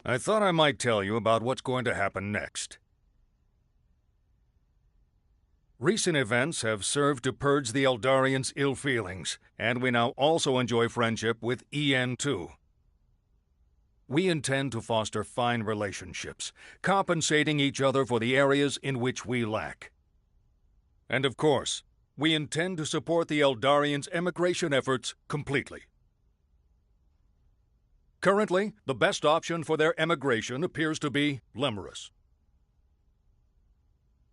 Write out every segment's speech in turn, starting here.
I thought I might tell you about what's going to happen next. Recent events have served to purge the Eldarians' ill feelings, and we now also enjoy friendship with EN2. We intend to foster fine relationships, compensating each other for the areas in which we lack. And of course, we intend to support the Eldarians' emigration efforts completely. Currently, the best option for their emigration appears to be Lemurus.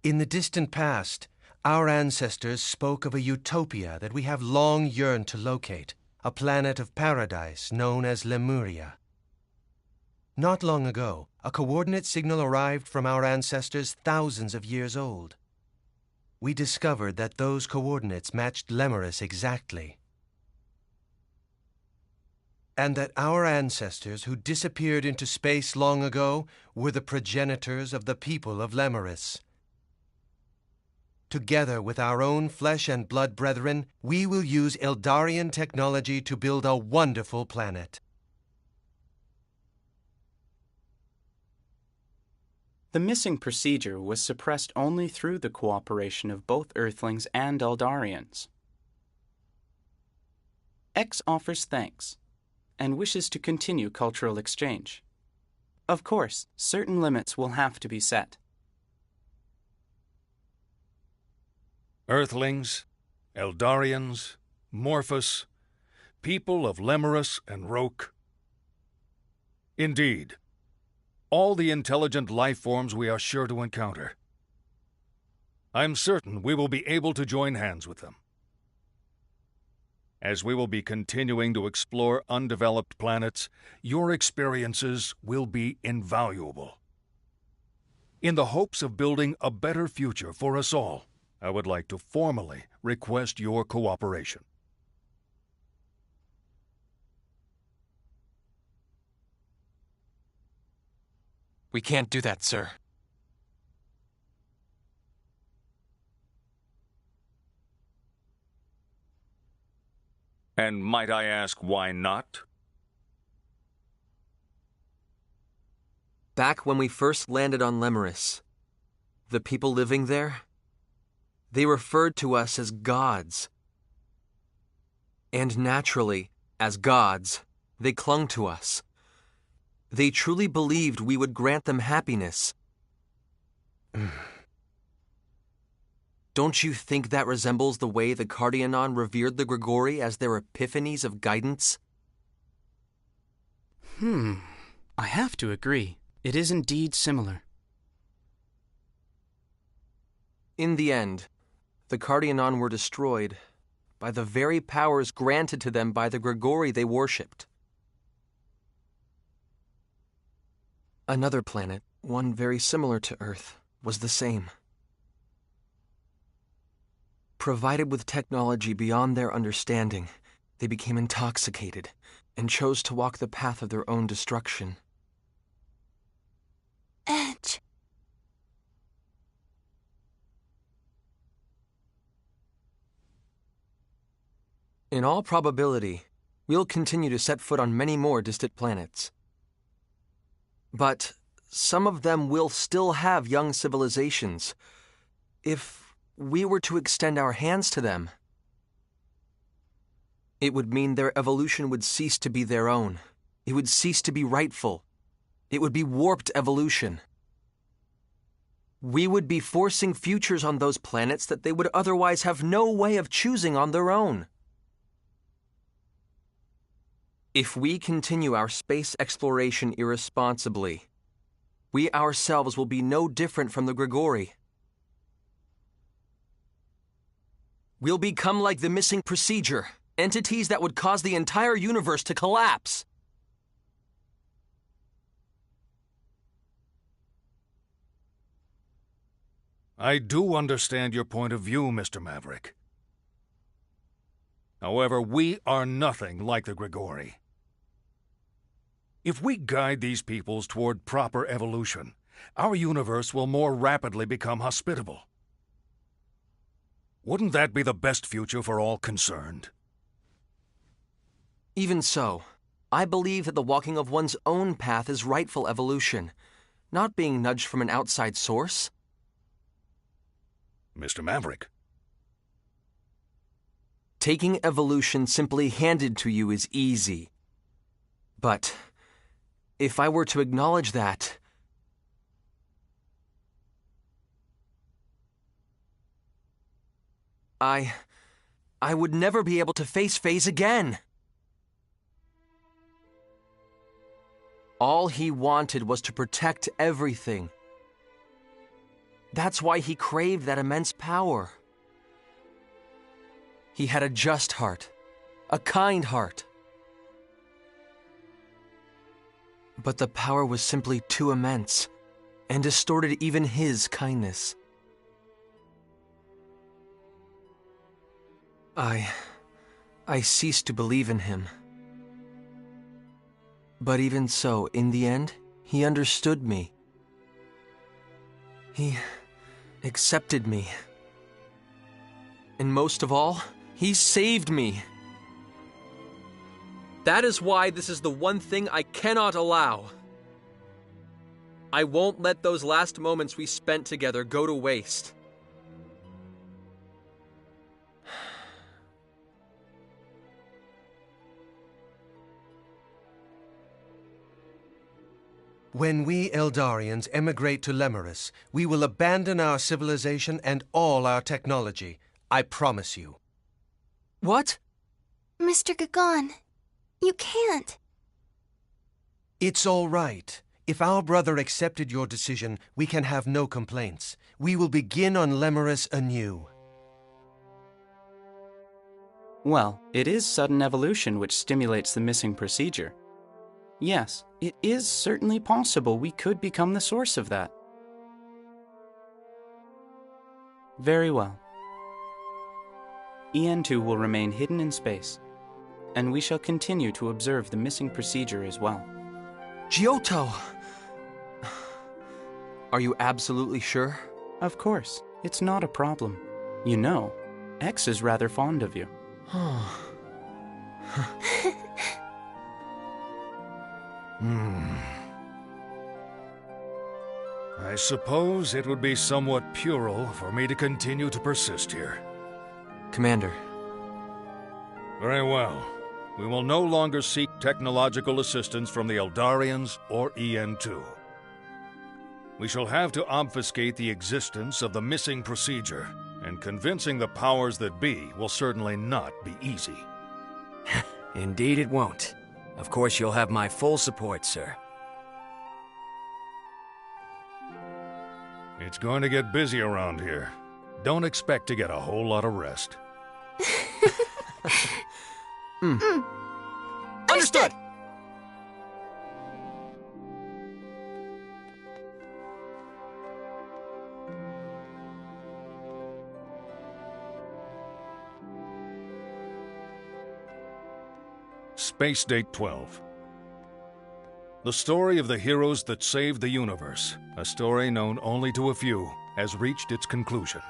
In the distant past, our ancestors spoke of a utopia that we have long yearned to locate, a planet of paradise known as Lemuria. Not long ago, a coordinate signal arrived from our ancestors thousands of years old. We discovered that those coordinates matched Lemurus exactly, and that our ancestors who disappeared into space long ago were the progenitors of the people of Lemurus. Together with our own flesh and blood brethren, we will use Eldarian technology to build a wonderful planet. The missing procedure was suppressed only through the cooperation of both Earthlings and Eldarians. X offers thanks and wishes to continue cultural exchange. Of course, certain limits will have to be set. Earthlings, Eldarians, Morphus, people of Lemurus and Roke. Indeed, all the intelligent life forms we are sure to encounter. I'm certain we will be able to join hands with them. As we will be continuing to explore undeveloped planets, your experiences will be invaluable. In the hopes of building a better future for us all, I would like to formally request your cooperation. We can't do that, sir. And might I ask why not? Back when we first landed on Lemurus, the people living there, they referred to us as gods. And naturally, as gods, they clung to us. They truly believed we would grant them happiness. Don't you think that resembles the way the Cardianon revered the Grigori as their epiphanies of guidance? I have to agree. It is indeed similar. In the end, the Cardianon were destroyed by the very powers granted to them by the Grigori they worshipped. Another planet, one very similar to Earth, was the same. Provided with technology beyond their understanding, they became intoxicated and chose to walk the path of their own destruction. Edge. In all probability, we'll continue to set foot on many more distant planets. But some of them will still have young civilizations. If we were to extend our hands to them, it would mean their evolution would cease to be their own. It would cease to be rightful. It would be warped evolution. We would be forcing futures on those planets that they would otherwise have no way of choosing on their own. If we continue our space exploration irresponsibly, we ourselves will be no different from the Grigori. We'll become like the missing procedure, entities that would cause the entire universe to collapse. I do understand your point of view, Mr. Maverick. However, we are nothing like the Grigori. If we guide these peoples toward proper evolution, our universe will more rapidly become hospitable. Wouldn't that be the best future for all concerned? Even so, I believe that the walking of one's own path is rightful evolution, not being nudged from an outside source. Mr. Maverick. Taking evolution simply handed to you is easy. But if I were to acknowledge that, I would never be able to face Phase again. All he wanted was to protect everything. That's why he craved that immense power. He had a just heart, a kind heart. But the power was simply too immense, and distorted even his kindness. I ceased to believe in him. But even so, in the end, he understood me. He accepted me. And most of all, he saved me. That is why this is the one thing I cannot allow. I won't let those last moments we spent together go to waste. When we Eldarians emigrate to Lemerus, we will abandon our civilization and all our technology. I promise you. What? Mr. Gagon, you can't. It's all right. If our brother accepted your decision, we can have no complaints. We will begin on Lemerus anew. Well, it is sudden evolution which stimulates the missing procedure. Yes, it is certainly possible we could become the source of that. Very well. EN2 will remain hidden in space, and we shall continue to observe the missing procedure as well. Giotto! Are you absolutely sure? Of course, it's not a problem. You know, X is rather fond of you. I suppose it would be somewhat puerile for me to continue to persist here. Commander. Very well. We will no longer seek technological assistance from the Eldarians or EN2. We shall have to obfuscate the existence of the missing procedure, and convincing the powers that be will certainly not be easy. Indeed it won't. Of course you'll have my full support, sir. It's going to get busy around here. Don't expect to get a whole lot of rest. Understood! Space Date 12. The story of the heroes that saved the universe, a story known only to a few, has reached its conclusion.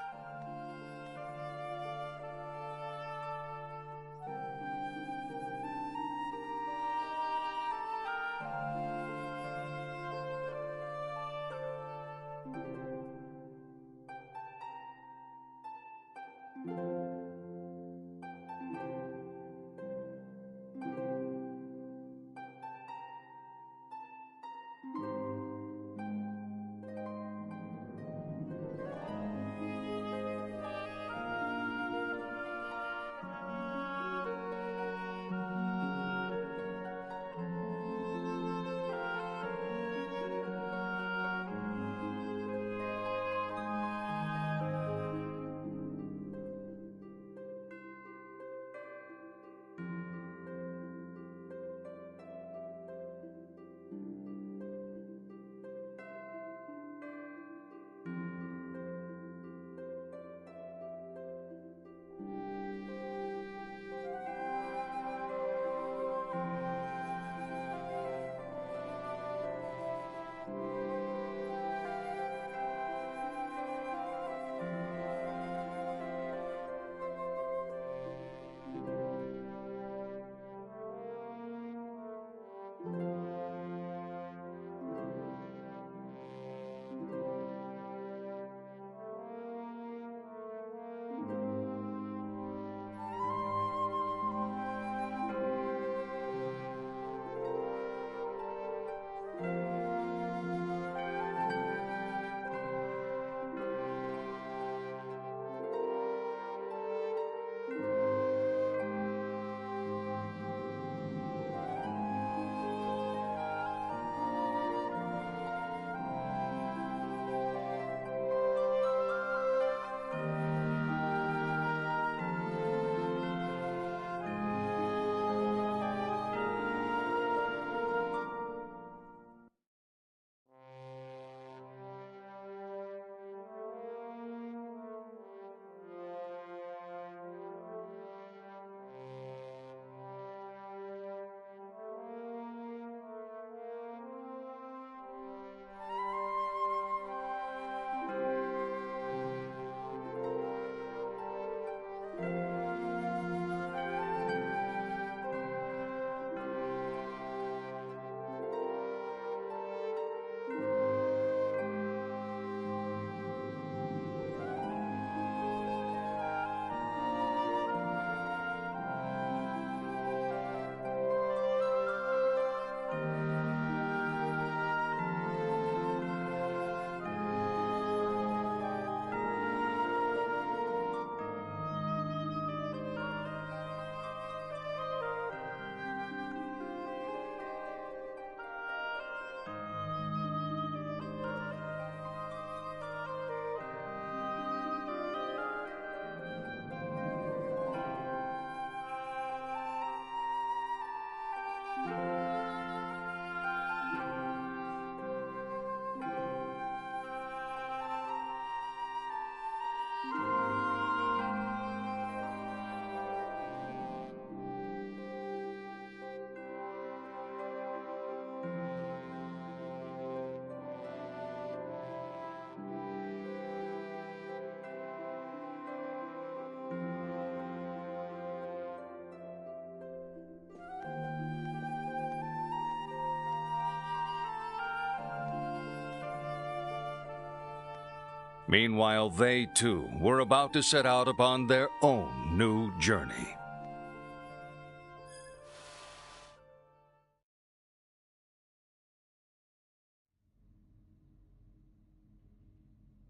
Meanwhile, they too were about to set out upon their own new journey.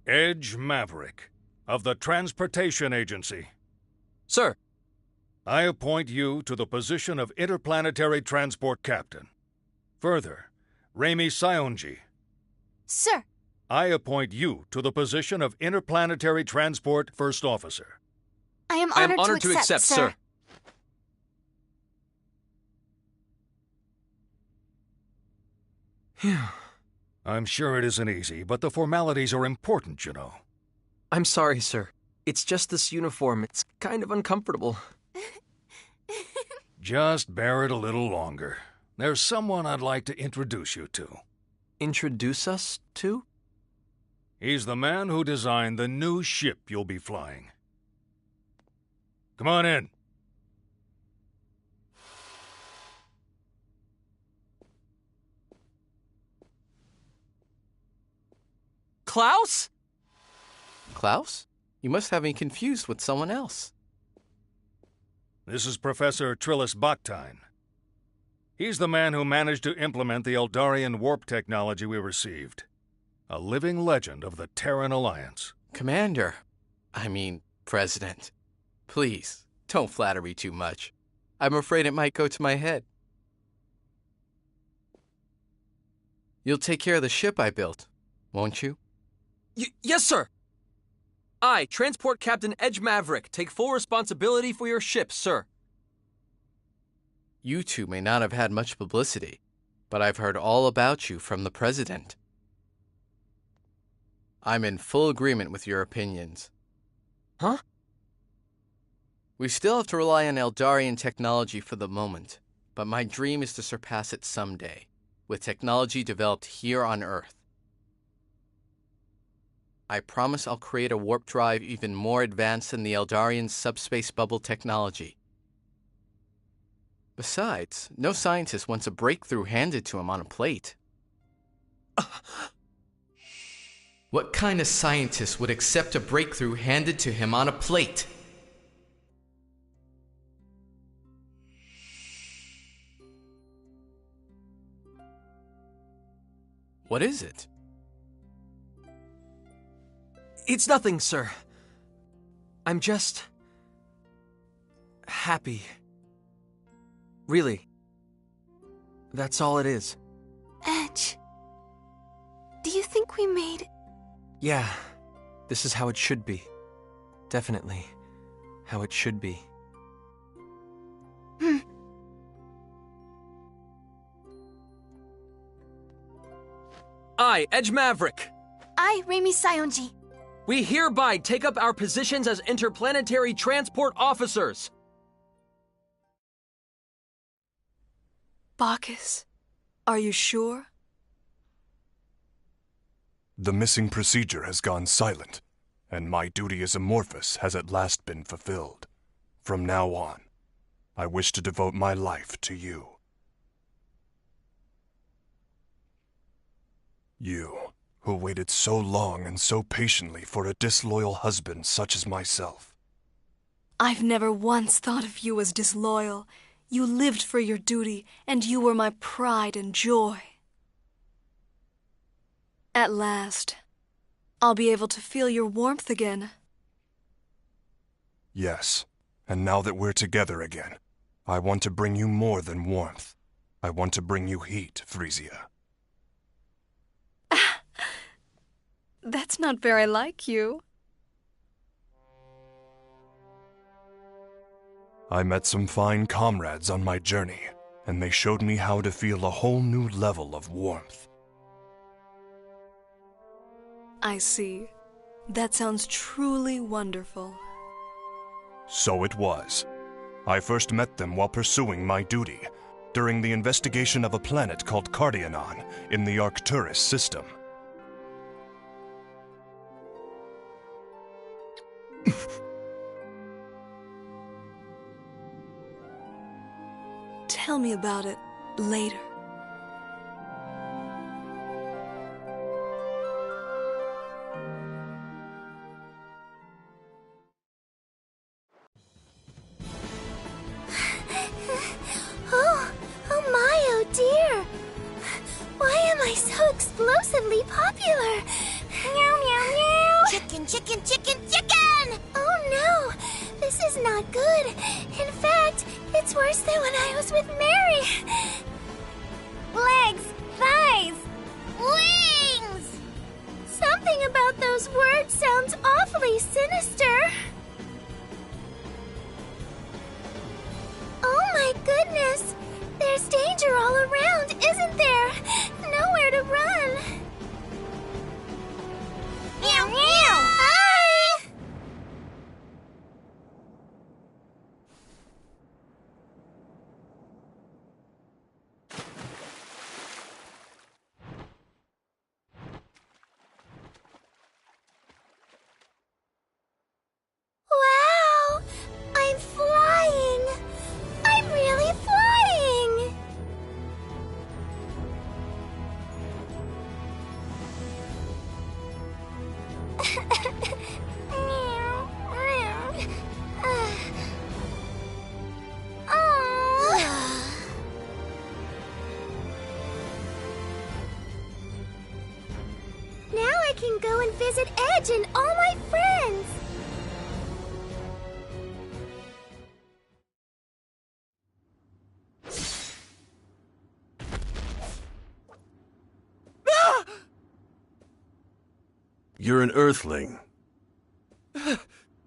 Edge Maverick, of the Transportation Agency. Sir, I appoint you to the position of Interplanetary Transport Captain. Further, Remy Sionji, Sir, I appoint you to the position of Interplanetary Transport First Officer. I am I am honored honored to accept, sir. I'm sure it isn't easy, but the formalities are important, you know. I'm sorry, sir. It's just this uniform. It's kind of uncomfortable. Just bear it a little longer. There's someone I'd like to introduce you to. Introduce us to? He's the man who designed the new ship you'll be flying. Come on in. Klaus? Klaus? You must have me confused with someone else. This is Professor Trillis Baktine. He's the man who managed to implement the Eldarian warp technology we received. A living legend of the Terran Alliance. Commander. President. Please, don't flatter me too much. I'm afraid it might go to my head. You'll take care of the ship I built, won't you? Yes, sir! I, Transport Captain Edge Maverick, take full responsibility for your ship, sir. You two may not have had much publicity, but I've heard all about you from the President. I'm in full agreement with your opinions. Huh? We still have to rely on Eldarian technology for the moment, but my dream is to surpass it someday, with technology developed here on Earth. I promise I'll create a warp drive even more advanced than the Eldarian subspace bubble technology. Besides, no scientist wants a breakthrough handed to him on a plate. What kind of scientist would accept a breakthrough handed to him on a plate? What is it? It's nothing, sir. I'm just... happy. Really. That's all it is. Edge, do you think we made... Yeah, this is how it should be. Definitely how it should be. I, Edge Maverick. I, Remy Sionji. We hereby take up our positions as interplanetary transport officers. Bacchus, are you sure? The missing procedure has gone silent, and my duty as Amorphous has at last been fulfilled. From now on, I wish to devote my life to you. You, who waited so long and so patiently for a disloyal husband such as myself. I've never once thought of you as disloyal. You lived for your duty, and you were my pride and joy. At last, I'll be able to feel your warmth again. Yes, and now that we're together again, I want to bring you more than warmth. I want to bring you heat, Frisia. That's not very like you. I met some fine comrades on my journey, and they showed me how to feel a whole new level of warmth. I see. That sounds truly wonderful. So it was. I first met them while pursuing my duty, during the investigation of a planet called Cardionon in the Arcturus system. Tell me about it later. explosively popular. Meow, meow, meow. Chicken, chicken, chicken, chicken! Oh no, this is not good. In fact, it's worse than when I was with Mary. Legs, thighs, wings! Something about those words sounds awfully sinister. Oh my goodness! There's danger all around, isn't there? Nowhere to run. Meow, meow! Hi! Wow! I'm flying! I'm really flying! Now I can go and visit Edge and all my friends! You're an Earthling.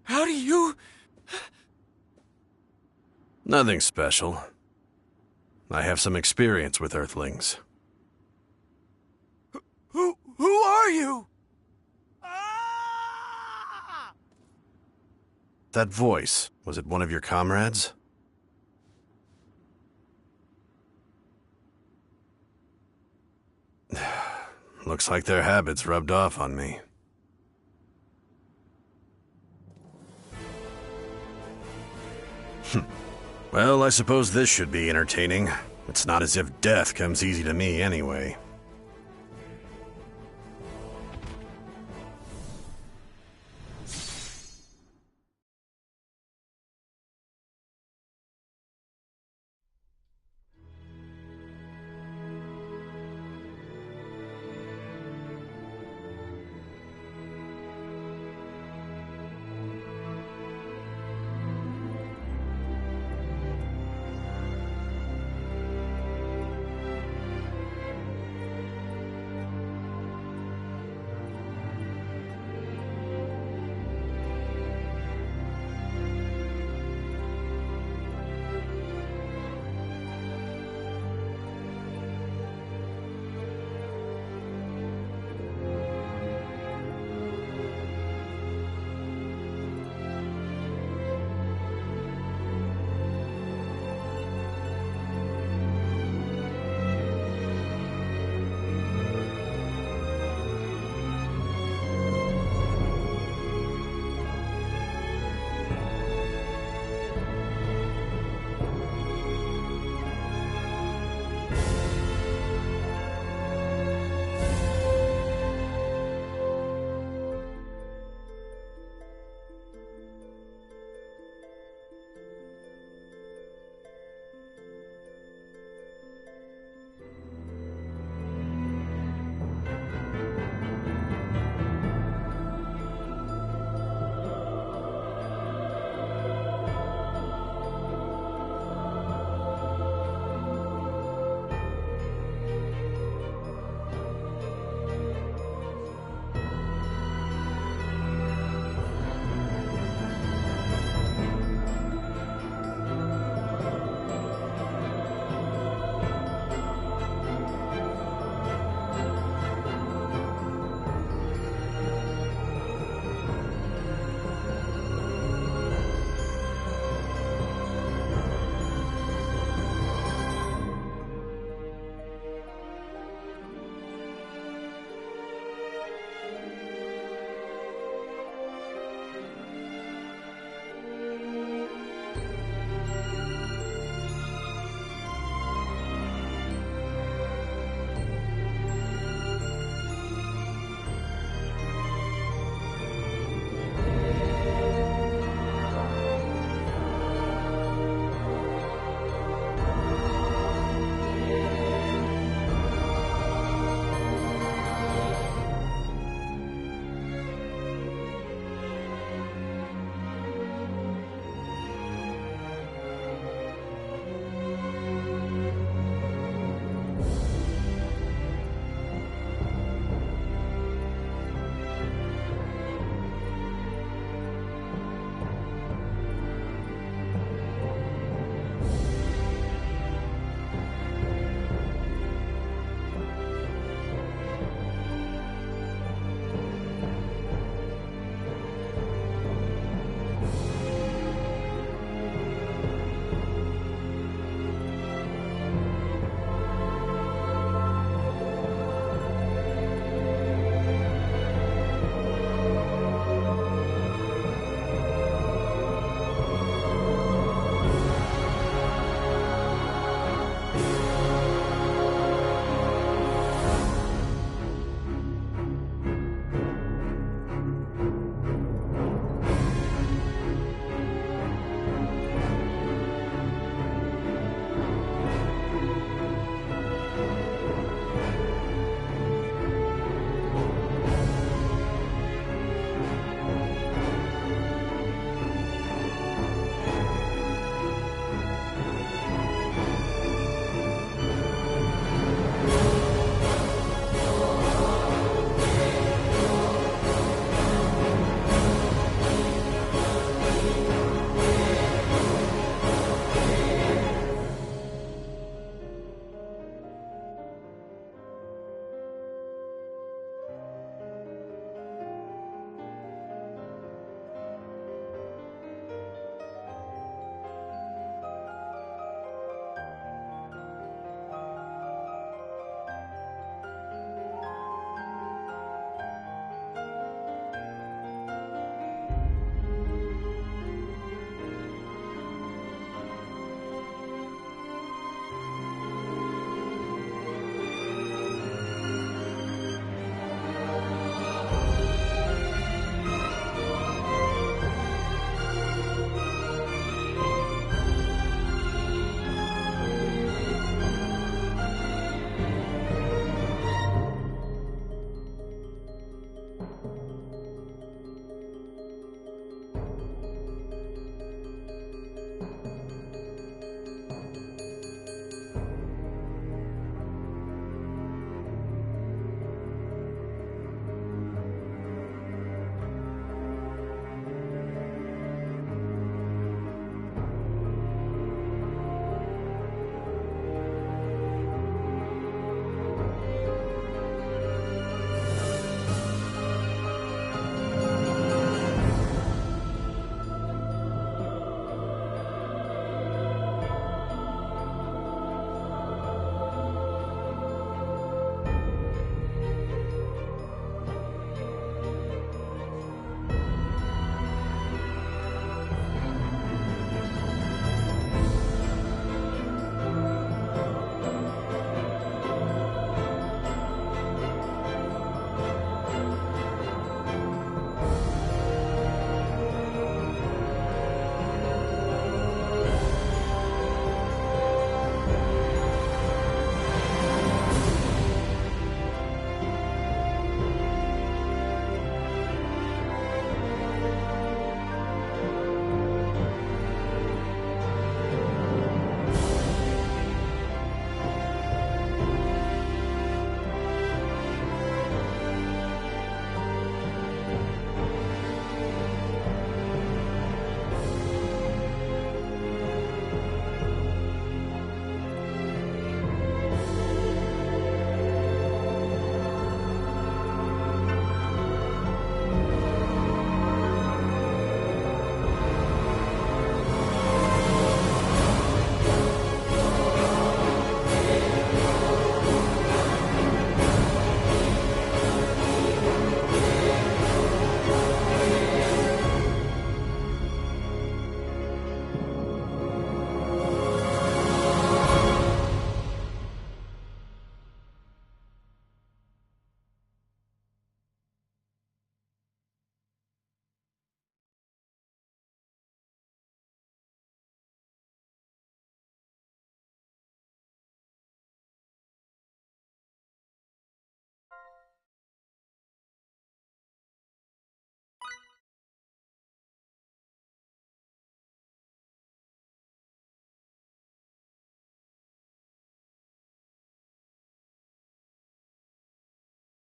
How do you... Nothing special. I have some experience with Earthlings. Who are you? That voice, was it one of your comrades? Looks like their habits rubbed off on me. Well, I suppose this should be entertaining. It's not as if death comes easy to me anyway.